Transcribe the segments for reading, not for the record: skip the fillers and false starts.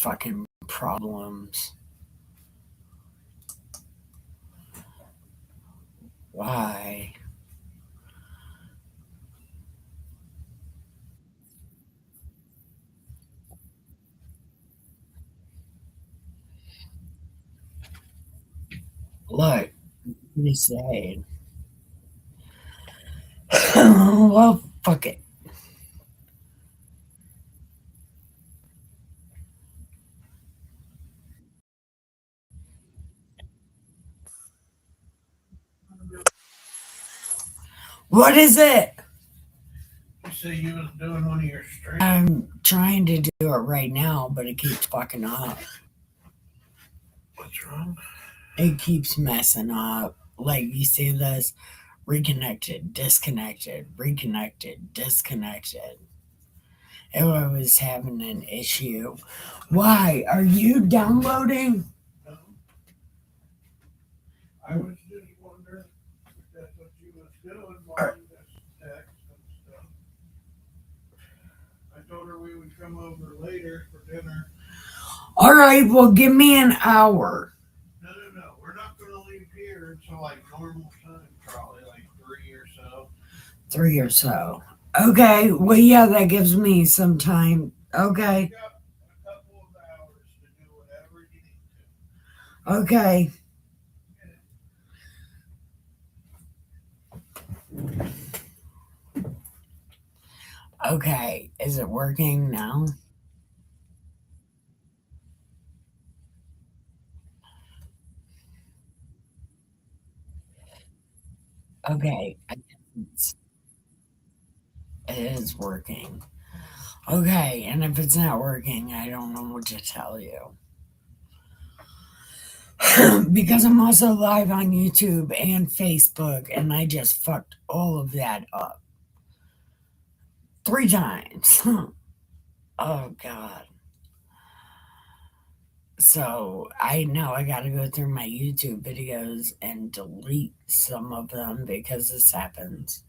fucking problems. Why? Look, you say, well, fuck it. What is it? You say you was doing one of your streams. I'm trying to do it right now, but it keeps fucking up. What's wrong? It keeps messing up. Like you see this reconnected, disconnected, reconnected, disconnected. It was having an issue. Why? Are you downloading? No. I was just wondering if that's what you was doing while you just text and stuff. I told her we would come over later for dinner. All right, well, give me an hour. No. We're not going to leave here until like normal time, probably like 3 or so. 3 or so. Okay, well, yeah, that gives me some time. Okay, You got a couple of hours to do whatever you need to. okay. Okay, is it working now? Okay, it is working. Okay, and if it's not working, I don't know what to tell you. Because I'm also live on YouTube and Facebook, and I just fucked all of that up 3 times. Oh, God. So I know I gotta go through my YouTube videos and delete some of them because this happens.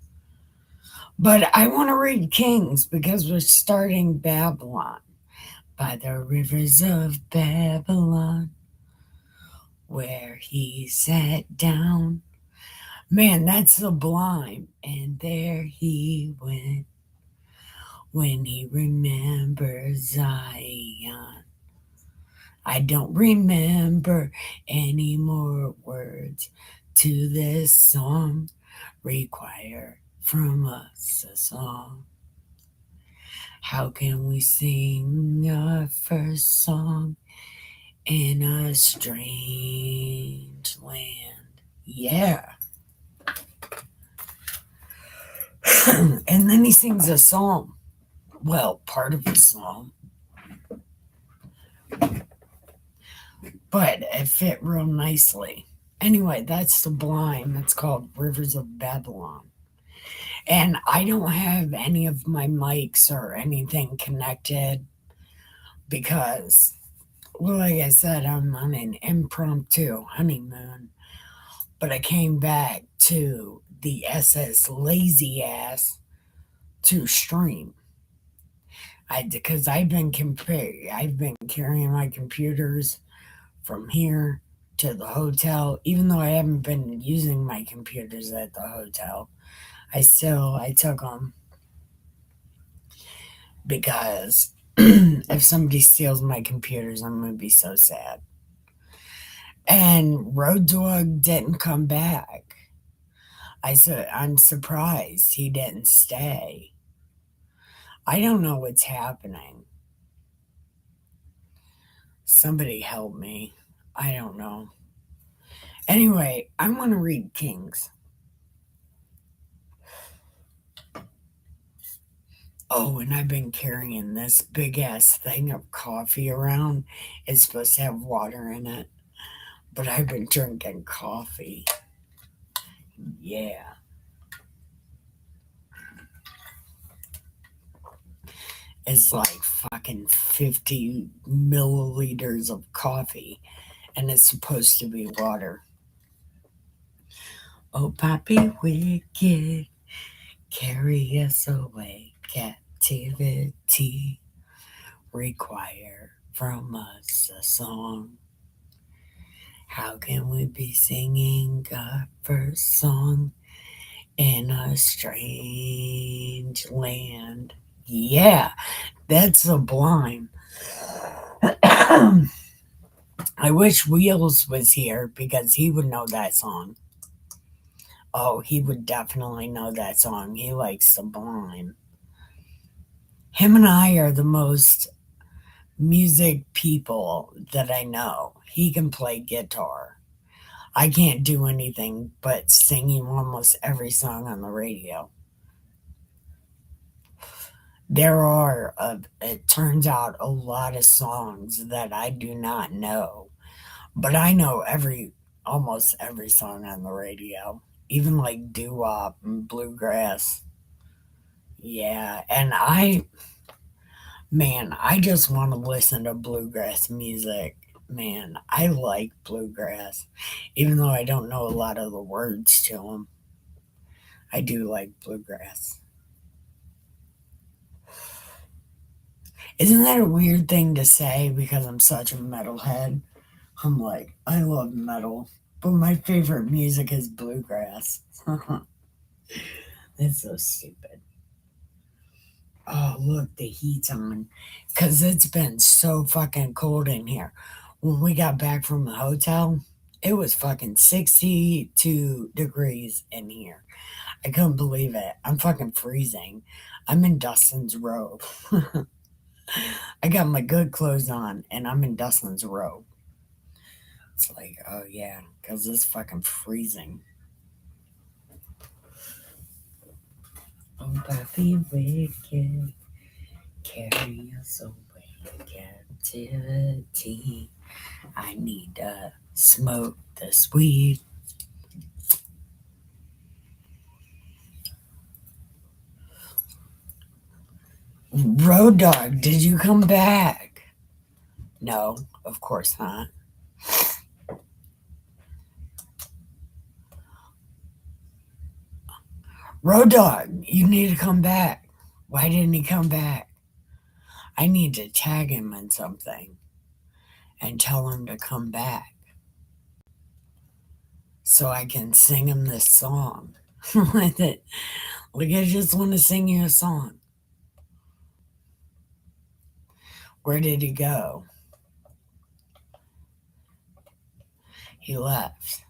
But I want to read Kings because we're starting Babylon. By the rivers of Babylon, where he sat down. Man, that's sublime. And there he went when he remembers Zion. I don't remember any more words to this song. Require from us a song. How can we sing our first song in a strange land? Yeah. And then he sings a psalm. Well, part of a psalm. But it fit real nicely. Anyway, that's Sublime. It's called Rivers of Babylon. And I don't have any of my mics or anything connected because, well, like I said, I'm on an impromptu honeymoon. But I came back to the SS Lazy Ass to stream. Because I've been carrying my computers from here to the hotel, even though I haven't been using my computers at the hotel. I took them because if somebody steals my computers, I'm gonna be so sad. And Road Dog didn't come back. I said I'm surprised he didn't stay. I don't know what's happening. Somebody help me. I don't know. Anyway, I want to read Kings. Oh, and I've been carrying this big ass thing of coffee around. It's supposed to have water in it, but I've been drinking coffee. Yeah. It's like fucking 50 milliliters of coffee, and it's supposed to be water. Oh, Poppy Wicked, carry us away. Captivity require from us a song. How can we be singing our first song in a strange land? Yeah, that's Sublime. I wish Wheels was here because he would know that song. Oh, he would definitely know that song. He likes Sublime. Him and I are the most music people that I know. He can play guitar. I can't do anything but singing almost every song on the radio. There are, it turns out, a lot of songs that I do not know, but I know almost every song on the radio, even like doo wop and bluegrass. Yeah, and man, I just want to listen to bluegrass music. Man, I like bluegrass, even though I don't know a lot of the words to them. I do like bluegrass. Isn't that a weird thing to say because I'm such a metalhead? I'm like, I love metal, but my favorite music is bluegrass. It's so stupid. Oh, look, the heat's on. Because it's been so fucking cold in here. When we got back from the hotel, it was fucking 62 degrees in here. I couldn't believe it. I'm fucking freezing. I'm in Dustin's robe. I got my good clothes on and I'm in Dustin's robe. It's like, oh yeah, because it's fucking freezing. Oh, Buffy Wicked, carry us away to captivity. I need to smoke this weed. Road Dog, did you come back? No, of course not. Road Dog, you need to come back. Why didn't he come back? I need to tag him in something and tell him to come back so I can sing him this song. With it. Like, I just want to sing you a song. Where did he go? He left.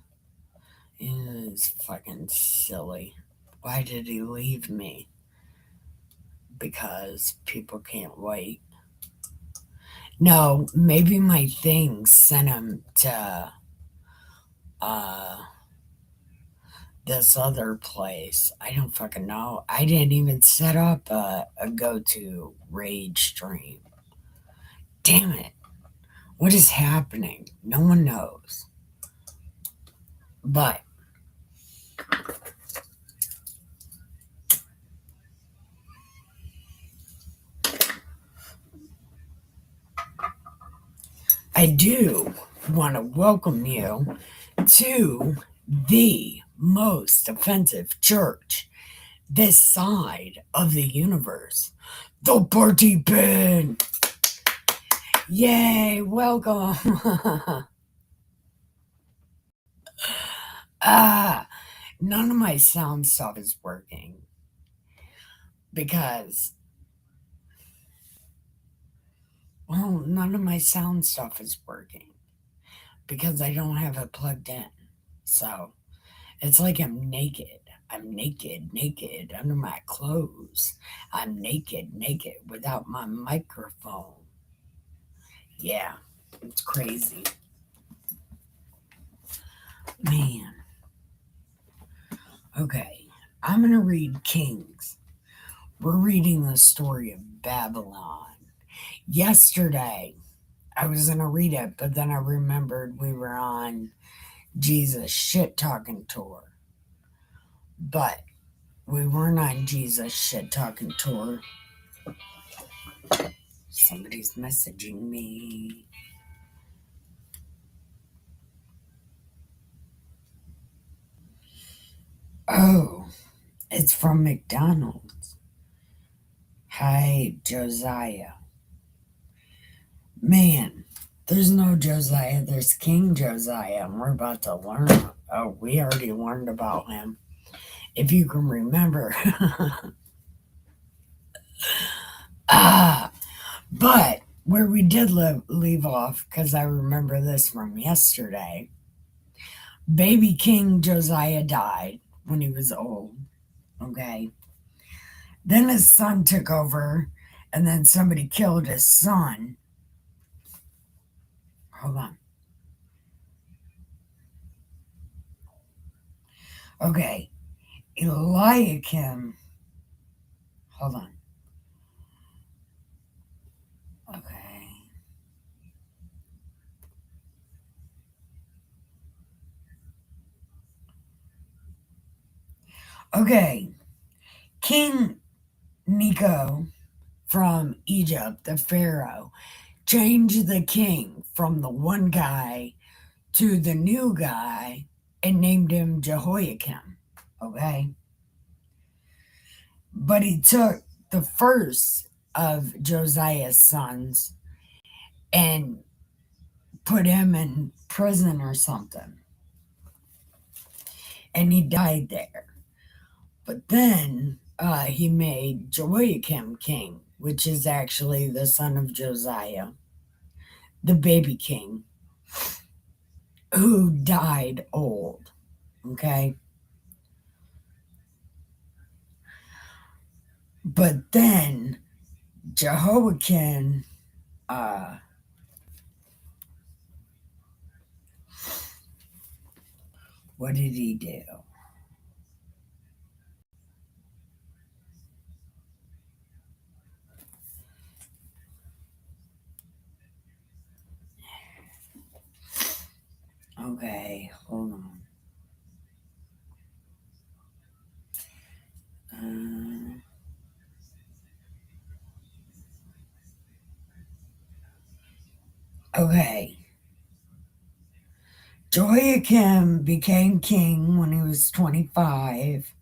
It's fucking silly. Why did he leave me? Because people can't wait. No, maybe my thing sent him to this other place. I don't fucking know. I didn't even set up a go to Rage stream. Damn it. What is happening? No one knows. But I do want to welcome you to the most offensive church this side of the universe, the Party Bin. Yay, welcome. None of my sound stuff is working because, well, none of my sound stuff is working because I don't have it plugged in. So it's like I'm naked. I'm naked, naked under my clothes. I'm naked, naked without my microphone. Yeah, it's crazy. Man. Okay, I'm going to read Kings. We're reading the story of Babylon. Yesterday, I was going to read it, but then I remembered we were on Jesus shit talking tour. But we weren't on Jesus shit talking tour. Somebody's messaging me. Oh, it's from McDonald's. Hi, Josiah. Man, there's no Josiah, there's King Josiah, and we're about to learn. Oh, we already learned about him. If you can remember. ah, but where we did leave off, because I remember this from yesterday, baby King Josiah died when he was old. Okay. Then his son took over, and then somebody killed his son. Hold on. Okay. Eliakim. Hold on. Okay. Okay. King Necho from Egypt, the Pharaoh, changed the king from the one guy to the new guy and named him Jehoiakim. Okay. But he took the first of Josiah's sons and put him in prison or something. And he died there. But then he made Jehoiakim king, which is actually the son of Josiah, the baby king, who died old. Okay. But then Jehoiakim, what did he do? Okay, hold on. Okay. Jehoiakim became king when he was 25,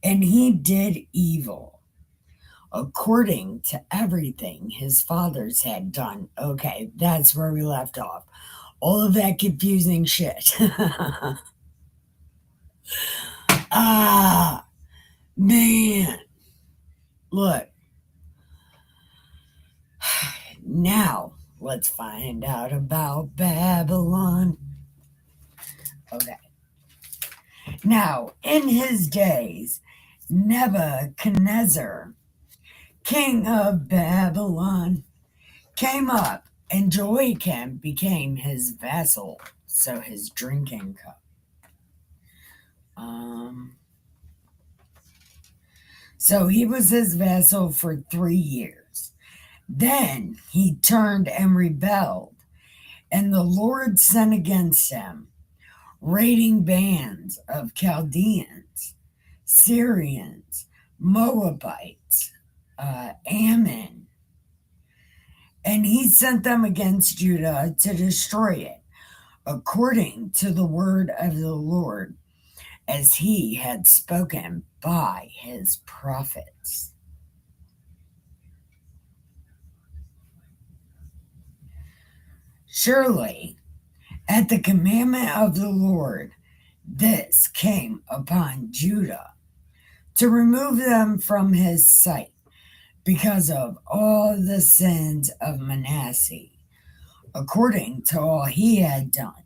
and he did evil according to everything his fathers had done. Okay, that's where we left off. All of that confusing shit. Ah, man. Look. Now, let's find out about Babylon. Okay. Now, in his days, Nebuchadnezzar, king of Babylon, came up, and Jehoiakim became his vassal, so his drinking cup. So he was his vassal for 3 years. Then he turned and rebelled, and the Lord sent against him raiding bands of Chaldeans, Syrians, Moabites, Ammon, and he sent them against Judah to destroy it, according to the word of the Lord, as he had spoken by his prophets. Surely, at the commandment of the Lord, this came upon Judah to remove them from his sight because of all the sins of Manasseh, according to all he had done,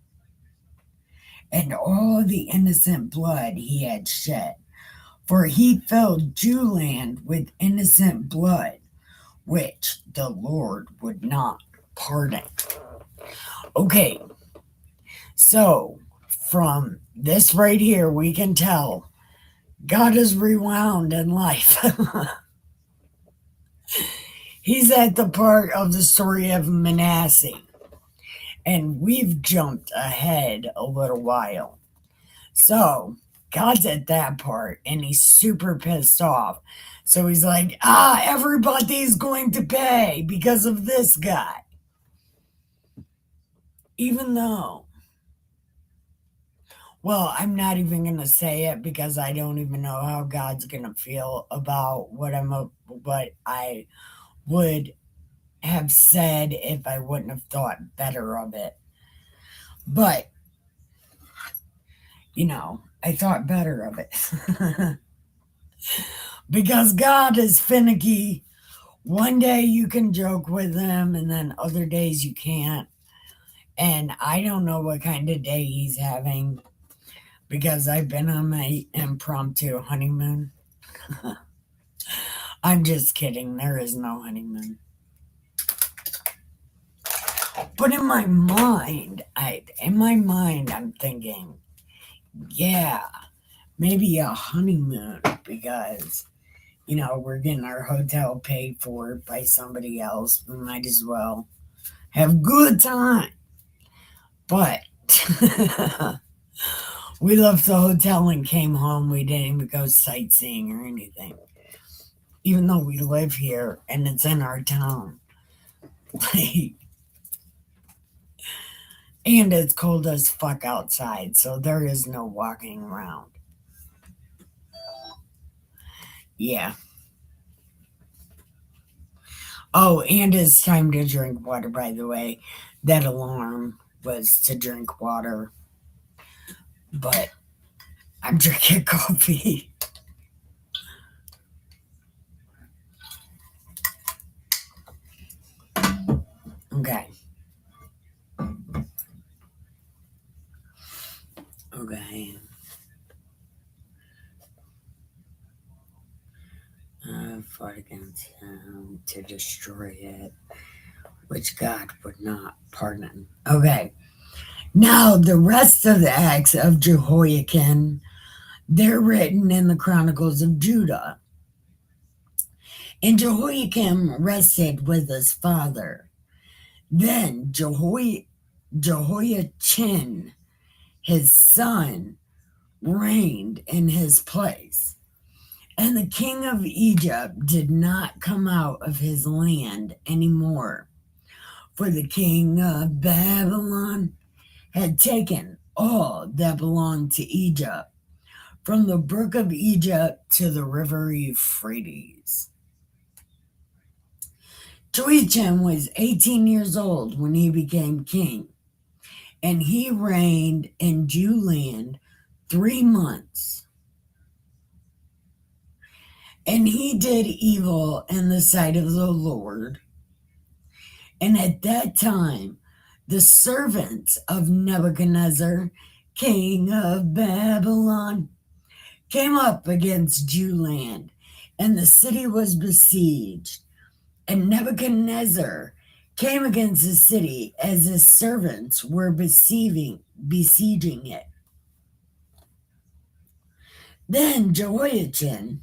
and all the innocent blood he had shed. For he filled Jewland with innocent blood, which the Lord would not pardon. Okay, so from this right here, we can tell God is rewound in life. He's at the part of the story of Manasseh, and we've jumped ahead a little while. So God's at that part, and he's super pissed off. So he's like, everybody's going to pay because of this guy. Even though, well, I'm not even going to say it because I don't even know how God's going to feel about what I would have said if I wouldn't have thought better of it. But, I thought better of it. Because God is finicky. One day you can joke with him, and then other days you can't. And I don't know what kind of day he's having because I've been on my impromptu honeymoon. I'm just kidding. There is no honeymoon. But in my mind, I'm thinking, yeah, maybe a honeymoon because, we're getting our hotel paid for by somebody else. We might as well have good time. But we left the hotel and came home. We didn't even go sightseeing or anything. Even though we live here and it's in our town. And it's cold as fuck outside, so there is no walking around. Yeah. Oh, and it's time to drink water, by the way. That alarm was to drink water. But I'm drinking coffee. Okay. Okay. Fought against him to destroy it, which God would not pardon. Okay. Now, the rest of the acts of Jehoiakim, they're written in the Chronicles of Judah. And Jehoiakim rested with his father. Then Jehoiachin, his son, reigned in his place. And the king of Egypt did not come out of his land anymore, for the king of Babylon had taken all that belonged to Egypt, from the brook of Egypt to the river Euphrates. Jehoiachin was 18 years old when he became king, and he reigned in Judeland 3 months. And he did evil in the sight of the Lord. And at that time, the servants of Nebuchadnezzar, king of Babylon, came up against Judeland, and the city was besieged. And Nebuchadnezzar came against the city as his servants were besieging it. Then Jehoiachin,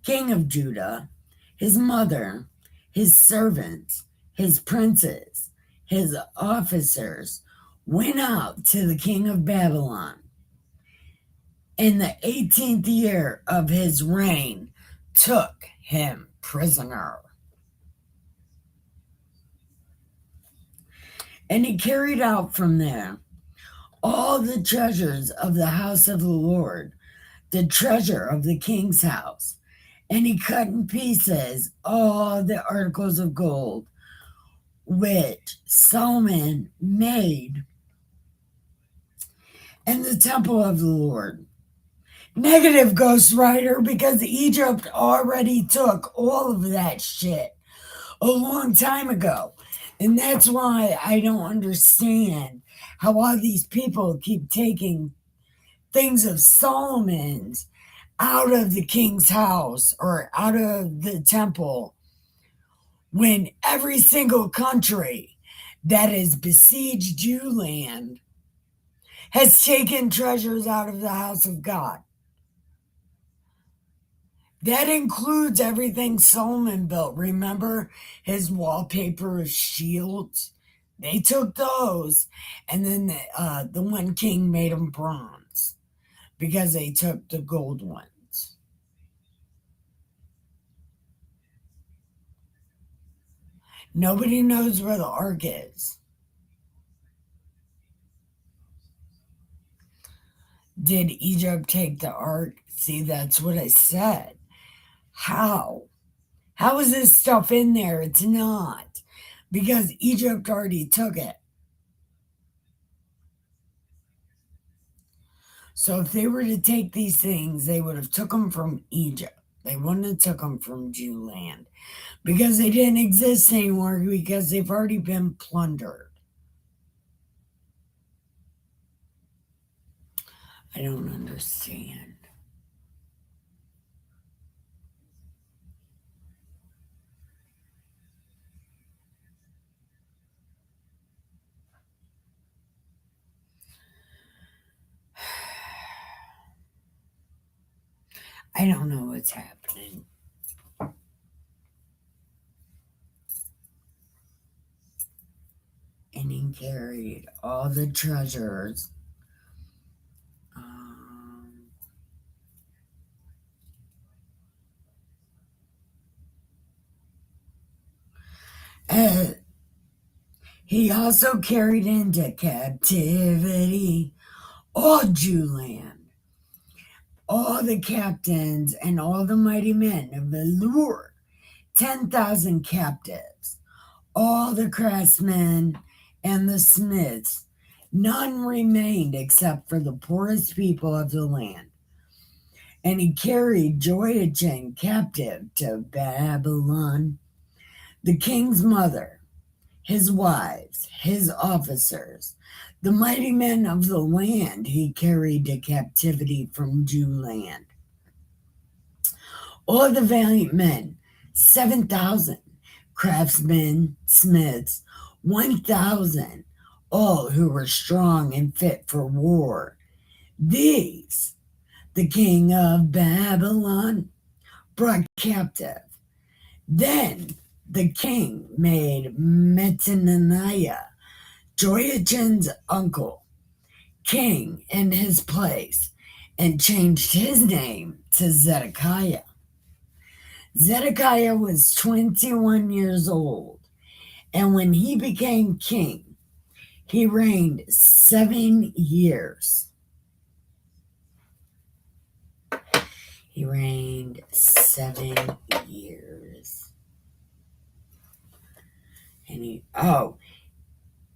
king of Judah, his mother, his servants, his princes, his officers, went out to the king of Babylon. In the 18th year of his reign, took him prisoner. And he carried out from there all the treasures of the house of the Lord, the treasure of the king's house. And he cut in pieces all the articles of gold which Solomon made in the temple of the Lord. Negative, Ghost Rider, because Egypt already took all of that shit a long time ago. And that's why I don't understand how all these people keep taking things of Solomon's out of the king's house or out of the temple when every single country that has besieged Judeland has taken treasures out of the house of God. That includes everything Solomon built. Remember his wallpaper of shields? They took those, and then the one king made them bronze because they took the gold ones. Nobody knows where the ark is. Did Egypt take the ark? See, that's what I said. How? How is this stuff in there? It's not. because Egypt already took it. So if they were to take these things, they would have took them from Egypt. They wouldn't have took them from Jew land because they didn't exist anymore because they've already been plundered. I don't understand. I don't know what's happening. And he carried all the treasures. Uh, he also carried into captivity all Jew land, all the captains and all the mighty men of the Lord, 10,000 captives, all the craftsmen and the smiths. None remained except for the poorest people of the land. And he carried Jehoiachin captive to Babylon, the king's mother, his wives, his officers, the mighty men of the land he carried to captivity from Jew land. All the valiant men, 7,000, craftsmen, smiths, 1,000, all who were strong and fit for war. These the king of Babylon brought captive. Then the king made Mattaniah, Jehoiachin's uncle, king in his place and changed his name to Zedekiah. Zedekiah was 21 years old, and when he became king, he reigned 7 years. He reigned 7 years. And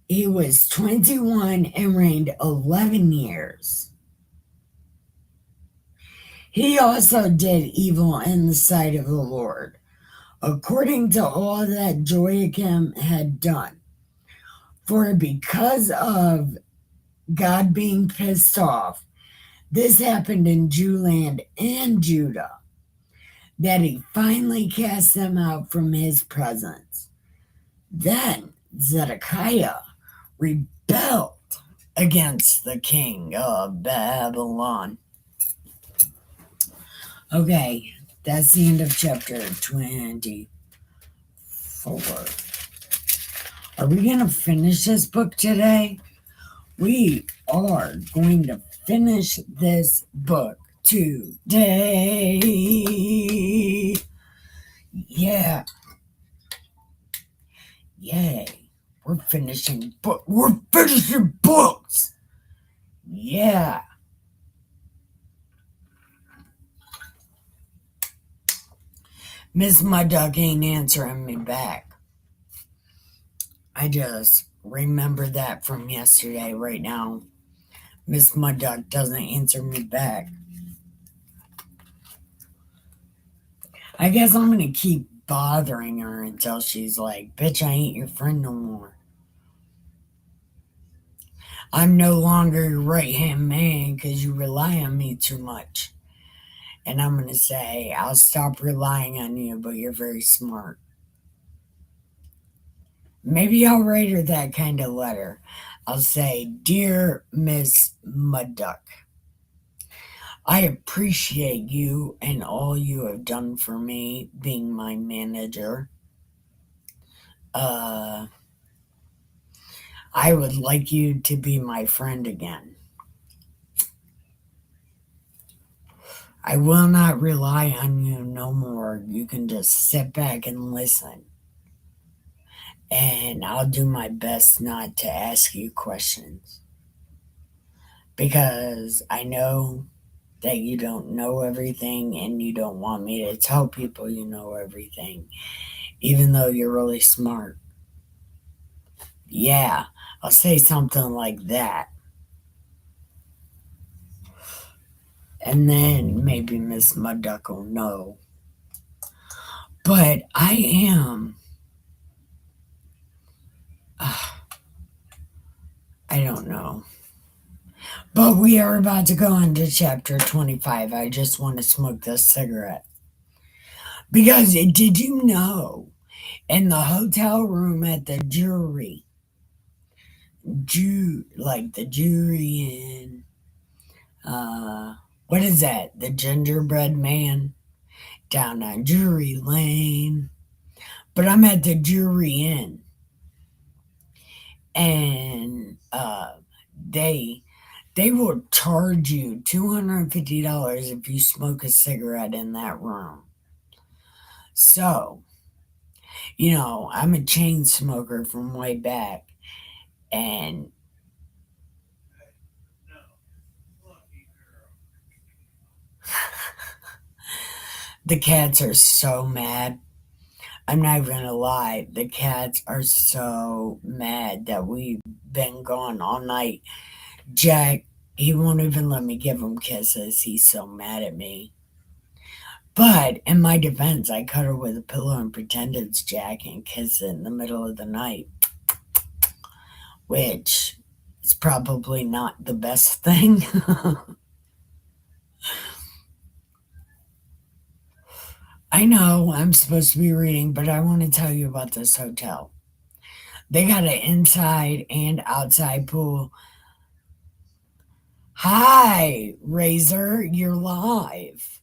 he was 21 and reigned 11 years. He also did evil in the sight of the Lord, according to all that Joachim had done. For because of God being pissed off, this happened in Jewland and Judah, that he finally cast them out from his presence. Then Zedekiah rebelled against the king of Babylon. Okay, that's the end of chapter 24. Are we going to finish this book today? We are going to finish this book today. Yeah. Yay. We're finishing books. Yeah. Miss Mudduck ain't answering me back. I just remember that from yesterday right now. Miss Mudduck doesn't answer me back. I guess I'm going to keep bothering her until she's like, bitch, I ain't your friend no more. I'm no longer your right-hand man because you rely on me too much. And I'm going to say, I'll stop relying on you, but you're very smart. Maybe I'll write her that kind of letter. I'll say, Dear Miss Mudduck, I appreciate you and all you have done for me being my manager. I would like you to be my friend again. I will not rely on you no more. You can just sit back and listen. And I'll do my best not to ask you questions. Because I know that you don't know everything and you don't want me to tell people you know everything, even though you're really smart. Yeah, I'll say something like that. And then maybe Miss Mud Duck will know. But I am. Uh, I don't know. But we are about to go into chapter 25. I just want to smoke this cigarette. Because did you know in the hotel room at the jury, like the jury in, what is that? The gingerbread man down on Jury Lane. But I'm at the Jury Inn. And they will charge you $250 if you smoke a cigarette in that room. So, I'm a chain smoker from way back, and No, lucky girl. the cats are so mad. I'm not even gonna lie, the cats are so mad that we've been gone all night. Jack, he won't even let me give him kisses. He's so mad at me. But in my defense, I cuddle with a pillow and pretend it's Jack and kiss it in the middle of the night, which is probably not the best thing. I know I'm supposed to be reading, but I want to tell you about this hotel. They got an inside and outside pool. Hi, Razor, you're live.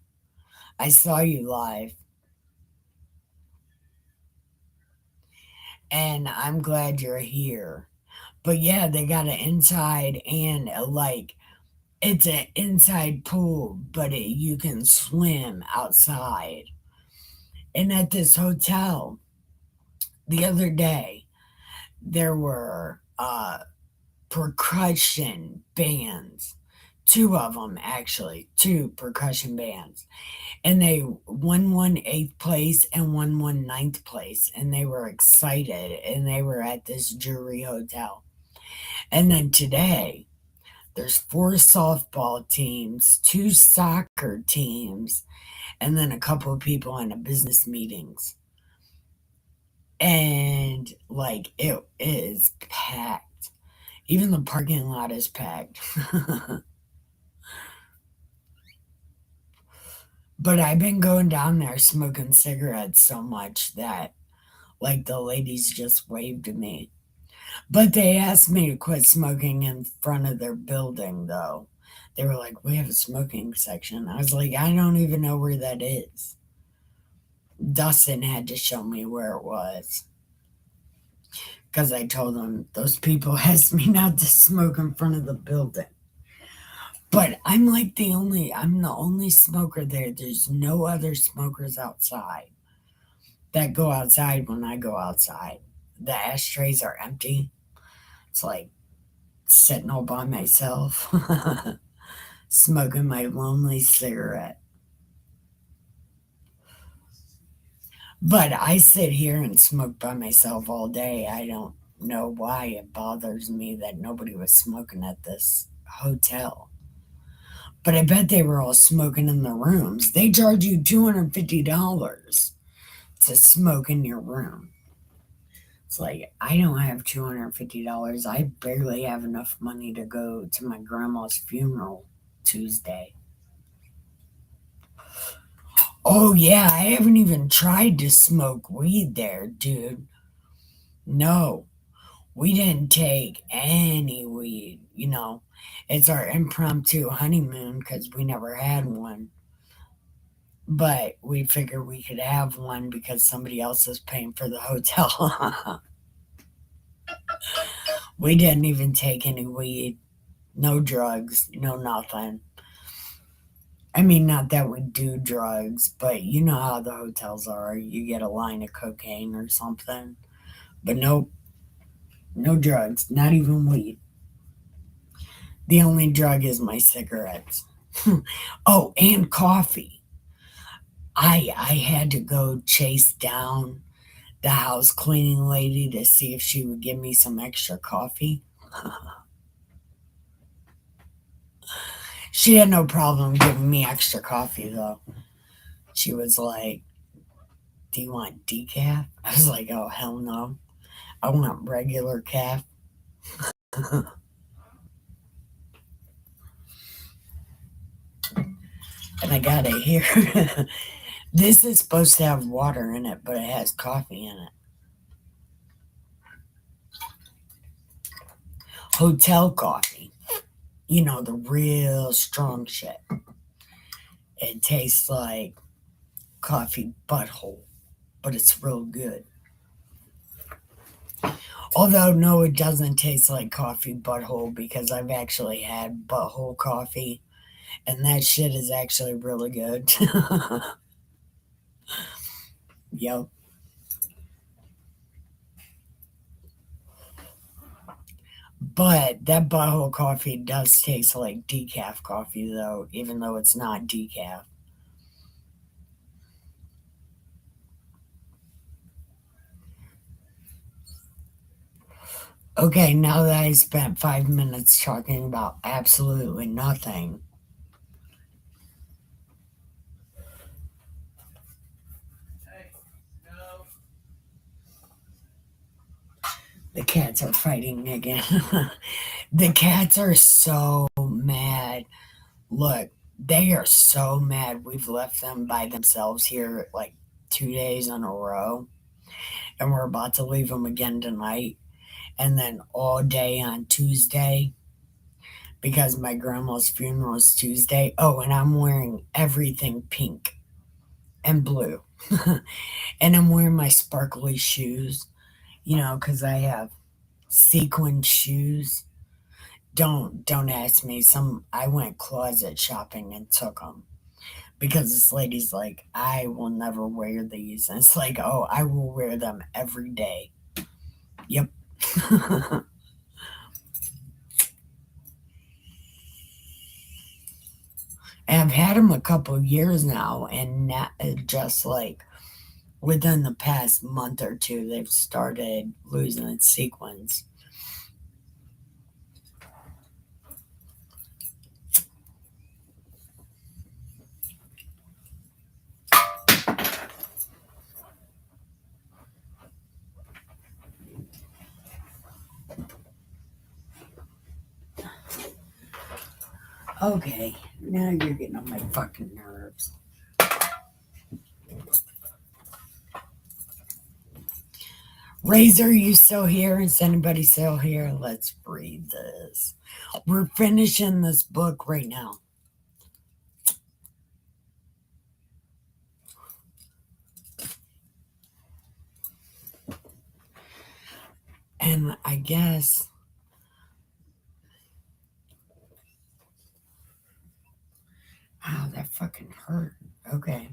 I saw you live. And I'm glad you're here. But yeah, they got an inside and it's an inside pool, but you can swim outside. And at this hotel the other day, there were percussion bands, two of them actually, two percussion bands, and they one won eighth place and one won ninth place, and they were excited, and they were at this jury hotel. And then today, there's four softball teams, two soccer teams, and then a couple of people in a business meetings. And it is packed. Even the parking lot is packed. But I've been going down there smoking cigarettes so much that the ladies just waved at me. But they asked me to quit smoking in front of their building, though. They were like, we have a smoking section. I was like, I don't even know where that is. Dustin had to show me where it was. Because I told them those people asked me not to smoke in front of the building. But I'm the only smoker there. There's no other smokers outside that go outside when I go outside. The ashtrays are empty. It's like sitting all by myself, smoking my lonely cigarette. But I sit here and smoke by myself all day. I don't know why it bothers me that nobody was smoking at this hotel. But I bet they were all smoking in the rooms. They charge you $250 to smoke in your room. It's like, I don't have $250. I barely have enough money to go to my grandma's funeral Tuesday. Oh, yeah, I haven't even tried to smoke weed there, dude. No, we didn't take any weed. It's our impromptu honeymoon because we never had one. But we figured we could have one because somebody else is paying for the hotel. We didn't even take any weed, no drugs, no nothing. I mean, not that we do drugs, but you know how the hotels are. You get a line of cocaine or something. But nope, no drugs, not even weed. The only drug is my cigarettes. Oh, and coffee. I had to go chase down the house cleaning lady to see if she would give me some extra coffee. She had no problem giving me extra coffee, though. She was like, "Do you want decaf?" I was like, "Oh, hell no. I want regular calf." And I got it here. This is supposed to have water in it, but it has coffee in it. Hotel coffee. You know, the real strong shit. It tastes like coffee butthole, but it's real good. Although, no, it doesn't taste like coffee butthole because I've actually had butthole coffee, and that shit is actually really good. Yep. But that butthole coffee does taste like decaf coffee, though, even though it's not decaf. Okay, now that I spent 5 minutes talking about absolutely nothing, the cats are fighting again. The cats are so mad. Look, they are so mad we've left them by themselves here like 2 days in a row. And we're about to leave them again tonight. And then all day on Tuesday, because my grandma's funeral is Tuesday. Oh, and I'm wearing everything pink and blue. And I'm wearing my sparkly shoes, because I have sequin shoes. Don't ask me. I went closet shopping and took them because this lady's like, I will never wear these, and it's like, oh, I will wear them every day. Yep. And I've had them a couple of years now, and just like within the past month or two, they've started losing its sequins. Okay, now you're getting on my fucking nerves. Razor, you still here? Is anybody still here? Let's read this. We're finishing this book right now. And I guess ow, that fucking hurt. Okay.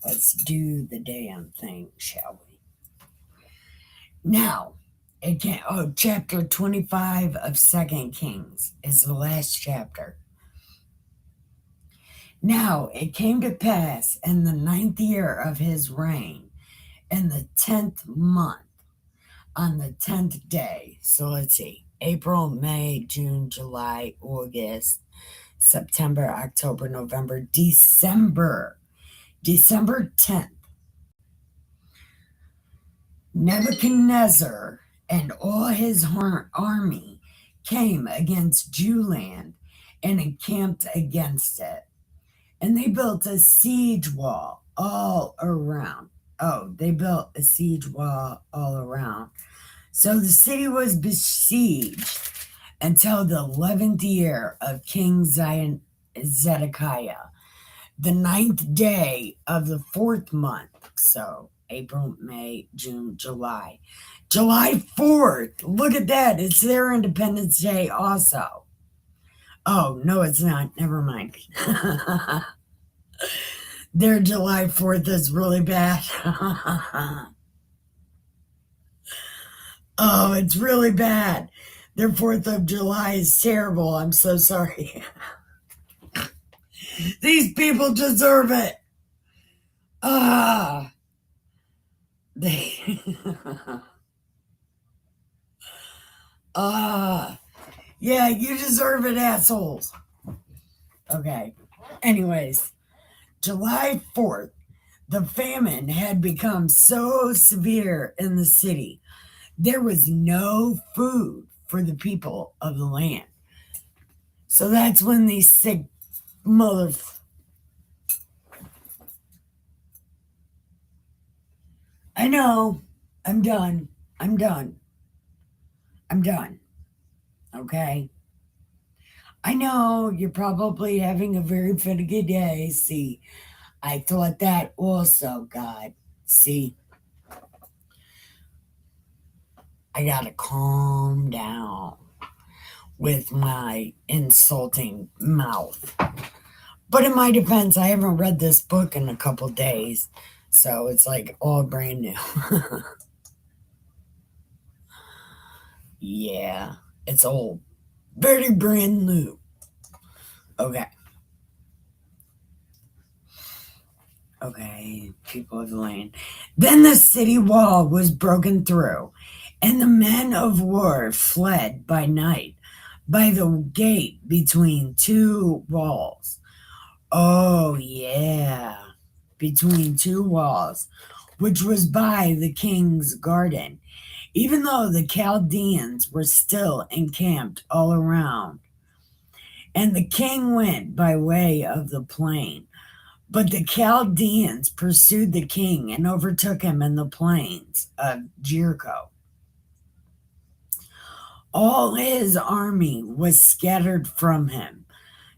Let's do the damn thing, shall we? Now, chapter 25 of 2 Kings is the last chapter. Now, it came to pass in the 9th year of his reign, in the 10th month, on the 10th day. So let's see. April, May, June, July, August, September, October, November, December 10th. Nebuchadnezzar and all his army came against Jewland and encamped against it. And they built a siege wall all around. Oh, they built a siege wall all around. So the city was besieged until the 11th year of King Zedekiah, the 9th day of the 4th month. So April, May, June, July. July 4th. Look at that. It's their Independence Day also. Oh, no, it's not. Never mind. Their July 4th is really bad. Oh, it's really bad. Their 4th of July is terrible. I'm so sorry. These people deserve it. They. Yeah, you deserve it, assholes. Okay. Anyways, July 4th, the famine had become so severe in the city, there was no food for the people of the land. So that's when these sick mother. I know. I'm done. I'm done. I'm done. Okay. I know you're probably having a very finicky day. See, I thought that also, God. See, I gotta calm down with my insulting mouth. But in my defense, I haven't read this book in a couple days, so it's like all brand new. Yeah, it's old. Very brand new. Okay. Okay, people of the land. Then the city wall was broken through, and the men of war fled by night by the gate between two walls. Oh, yeah, between two walls, which was by the king's garden, even though the Chaldeans were still encamped all around. And the king went by way of the plain. But the Chaldeans pursued the king and overtook him in the plains of Jericho. All his army was scattered from him.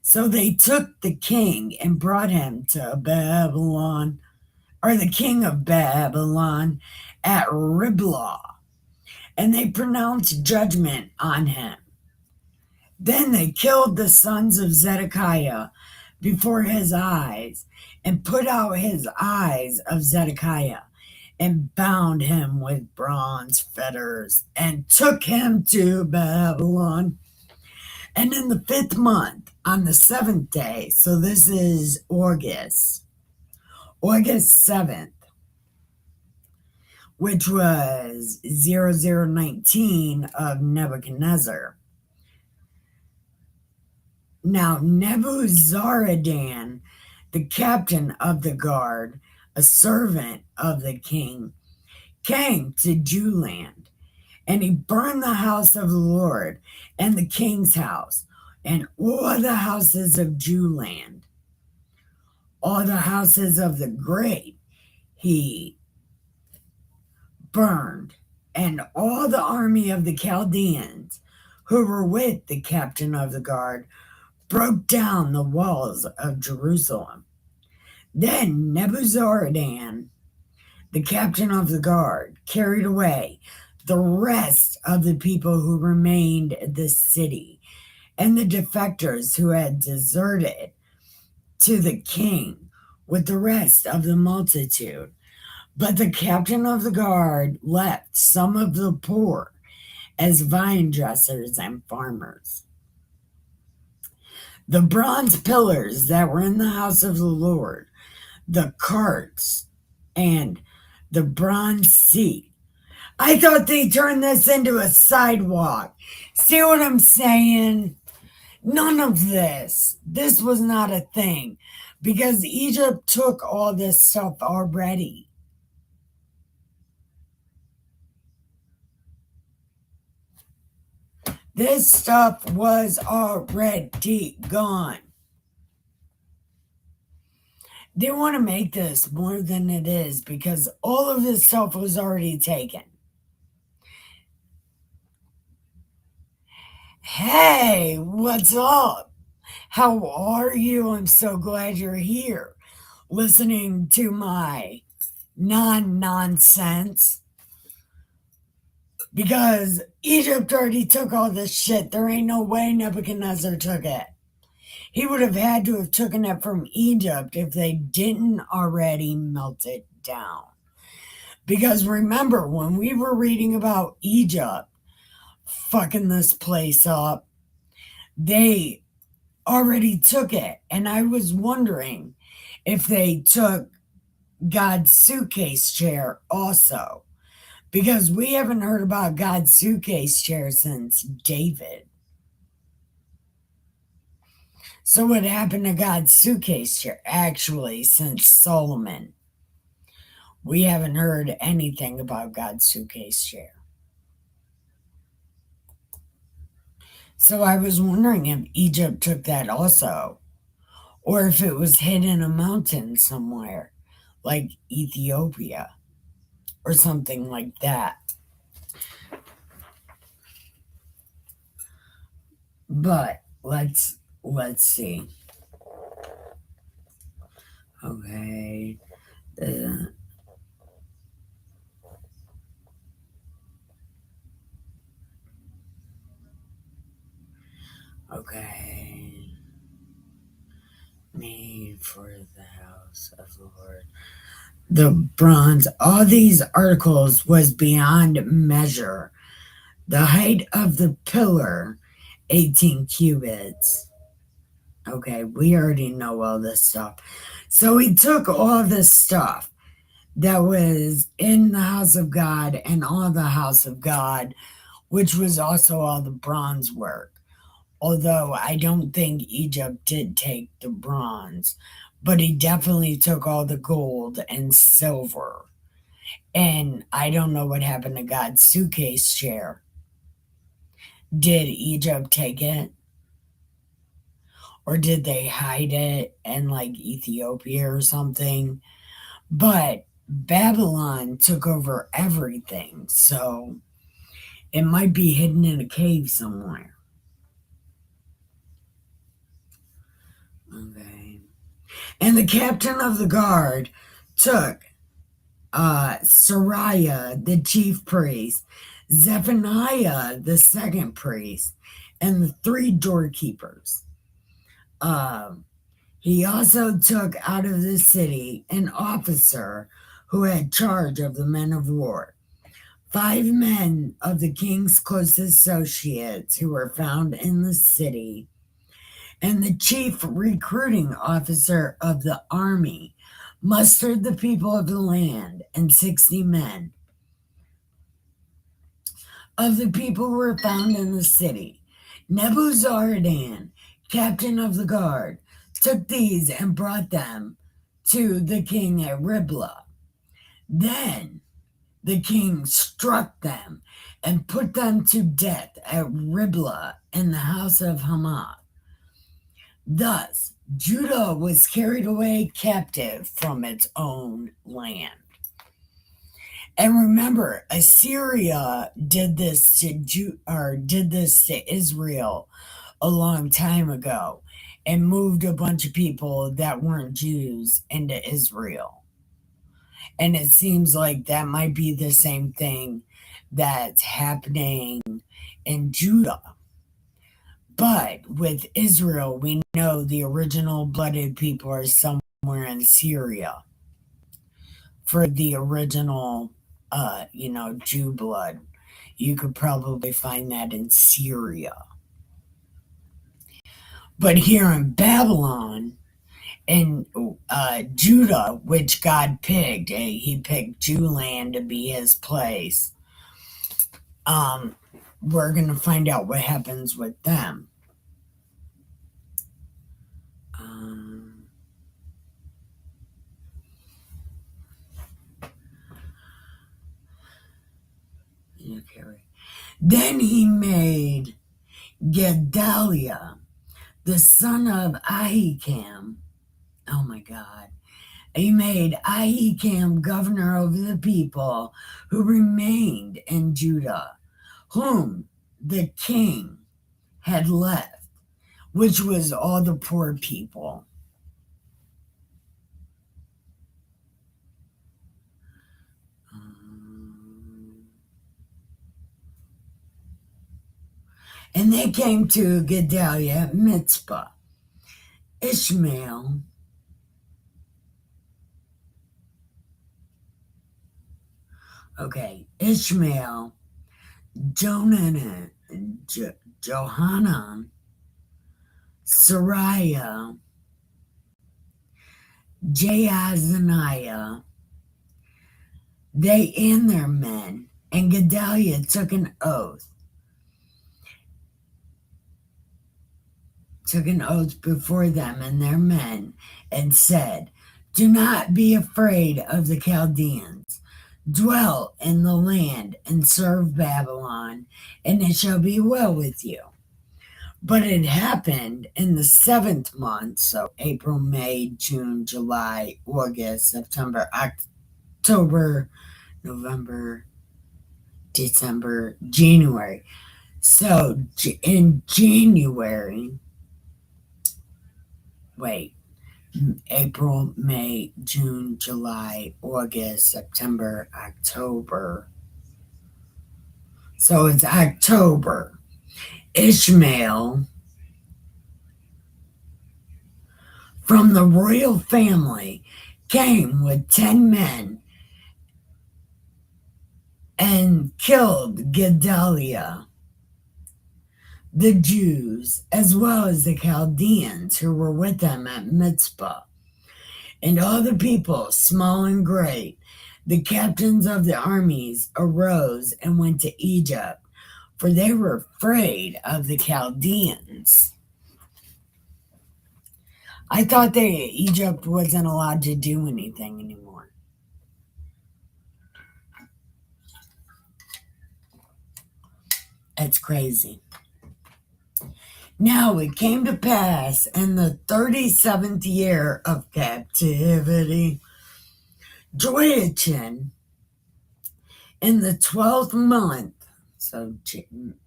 So they took the king and brought him to Babylon, or the king of Babylon, at Riblah, and they pronounced judgment on him. Then they killed the sons of Zedekiah before his eyes, and put out his eyes of Zedekiah, and bound him with bronze fetters, and took him to Babylon. And in the 5th month, on the 7th day, so this is August 7th, which was 0019 of Nebuchadnezzar. Now Nebuzaradan, the captain of the guard, a servant of the king, came to Jewland, and he burned the house of the Lord and the king's house and all the houses of Jewland. All the houses of the great he burned, and all the army of the Chaldeans who were with the captain of the guard broke down the walls of Jerusalem. Then Nebuzaradan, the captain of the guard, carried away the rest of the people who remained in the city, and the defectors who had deserted to the king with the rest of the multitude. But the captain of the guard left some of the poor as vine dressers and farmers. The bronze pillars that were in the house of the Lord, the carts, and the bronze seat. I thought they turned this into a sidewalk. See what I'm saying? None of this. This was not a thing because Egypt took all this stuff already. This stuff was already gone. They want to make this more than it is because all of this stuff was already taken. Hey, what's up? How are you? I'm so glad you're here listening to my nonsense. Because Egypt already took all this shit. There ain't no way Nebuchadnezzar took it. He would have had to have taken it from Egypt if they didn't already melt it down. Because remember, when we were reading about Egypt fucking this place up, they already took it. And I was wondering if they took God's suitcase chair also, because we haven't heard about God's suitcase chair since David. So, what happened to God's suitcase chair? Actually, since Solomon, we haven't heard anything about God's suitcase chair. So, I was wondering if Egypt took that also, or if it was hid in a mountain somewhere, like Ethiopia or something like that. But let's see. Okay. Uh, okay. Made for the house of the Lord. The bronze, all these articles was beyond measure. The height of the pillar, 18 cubits. Okay, we already know all this stuff. So he took all this stuff that was in the house of God and all the house of God, which was also all the bronze work. Although I don't think Egypt did take the bronze, but he definitely took all the gold and silver. And I don't know what happened to God's suitcase chair. Did Egypt take it? Or did they hide it in like Ethiopia or something? But Babylon took over everything, so it might be hidden in a cave somewhere. Okay. And the captain of the guard took Sariah, the chief priest, Zephaniah, the second priest, and the three doorkeepers. He also took out of the city an officer who had charge of the men of war. 5 men of the king's close associates who were found in the city, and the chief recruiting officer of the army mustered the people of the land, and 60 men of the people who were found in the city. Nebuzaradan, captain of the guard, took these and brought them to the king at Riblah. Then the king struck them and put them to death at Riblah in the house of Hamath. Thus, Judah was carried away captive from its own land. And remember, Assyria did this to Israel a long time ago and moved a bunch of people that weren't Jews into Israel. And it seems like that might be the same thing that's happening in Judah. But with Israel, we know the original blooded people are somewhere in Syria for the original, Jew blood. You could probably find that in Syria. But here in Babylon, in Judah, which God picked, he picked Jewland to be his place. We're going to find out what happens with them. Okay. Then he made Gedaliah, the son of Ahikam. Oh my God. He made Ahikam governor over the people who remained in Judah, whom the king had left, which was all the poor people. And they came to Gedaliah at Mitzpah. Ishmael, Johanan, Sariah, Jaazaniah, they and their men, and Gedaliah took an oath before them and their men, and said, "Do not be afraid of the Chaldeans. Dwell in the land and serve Babylon, and it shall be well with you." But it happened in the 7th month, so April, May, June, July, August, September, October, November, December, January. So in January, April, May, June, July, August, September, October. So it's October. Ishmael, from the royal family, came with 10 men and killed Gedaliah, the Jews, as well as the Chaldeans who were with them at Mizpah. And all the people, small and great, the captains of the armies, arose and went to Egypt, for they were afraid of the Chaldeans. I thought that Egypt wasn't allowed to do anything anymore. That's crazy. Now it came to pass in the 37th year of captivity, Jehoiachin, in the 12th month, so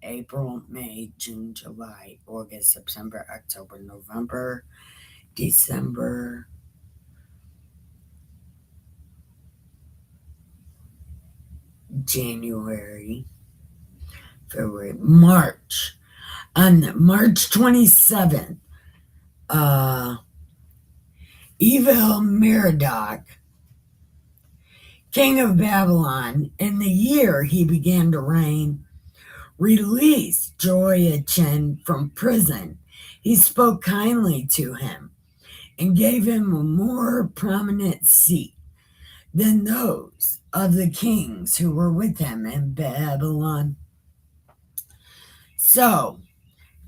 April, May, June, July, August, September, October, November, December, January, February, March. On March 27th, Evil-Merodach, king of Babylon, in the year he began to reign, released Jehoiachin from prison. He spoke kindly to him and gave him a more prominent seat than those of the kings who were with him in Babylon. So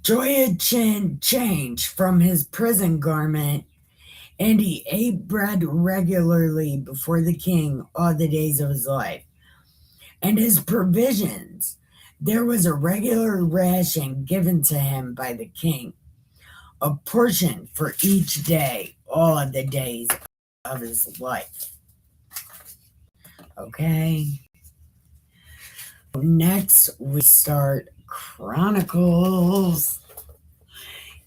Jehoiachin changed from his prison garment, and he ate bread regularly before the king all the days of his life. And his provisions, there was a regular ration given to him by the king, a portion for each day, all the days of his life. Okay. Next, we start Chronicles.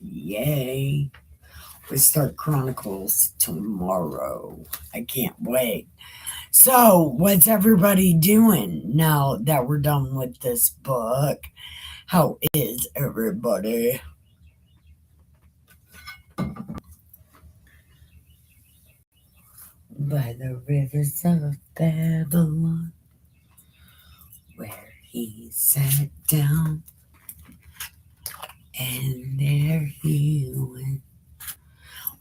Yay. We start Chronicles tomorrow. I can't wait. So, what's everybody doing now that we're done with this book? How is everybody? By the rivers of Babylon, where he sat down, and there he went.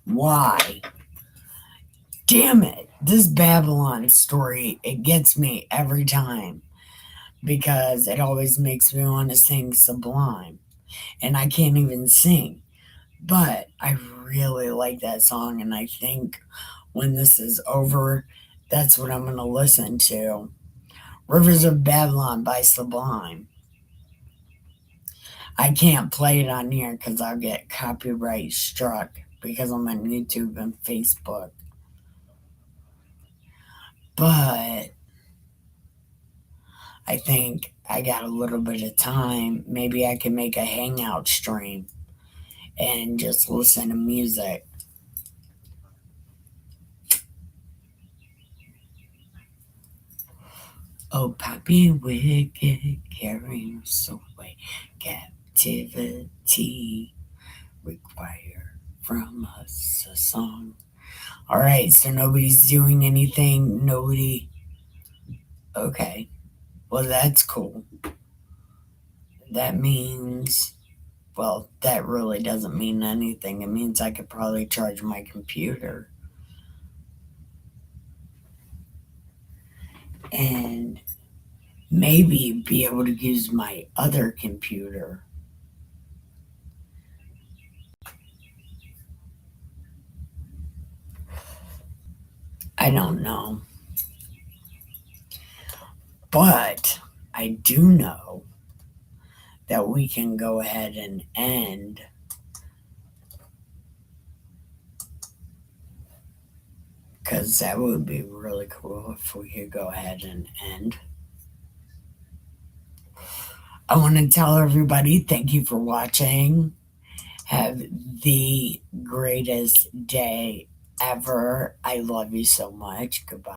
Why? Damn it. This Babylon story, it gets me every time because it always makes me want to sing Sublime. And I can't even sing. But I really like that song, and I think when this is over, that's what I'm going to listen to. Rivers of Babylon by Sublime. I can't play it on here because I'll get copyright struck because I'm on YouTube and Facebook. But I think I got a little bit of time. Maybe I can make a hangout stream and just listen to music. Oh, Poppy Wicked, carrying us away. Captivity require from us a song. All right, so nobody's doing anything. Nobody. Okay. Well, that's cool. That means Well, that really doesn't mean anything. It means I could probably charge my computer. And maybe be able to use my other computer. I don't know. But I do know that we can go ahead and end because that would be really cool if we could go ahead and end. I want to tell everybody thank you for watching. Have the greatest day ever. I love you so much. Goodbye.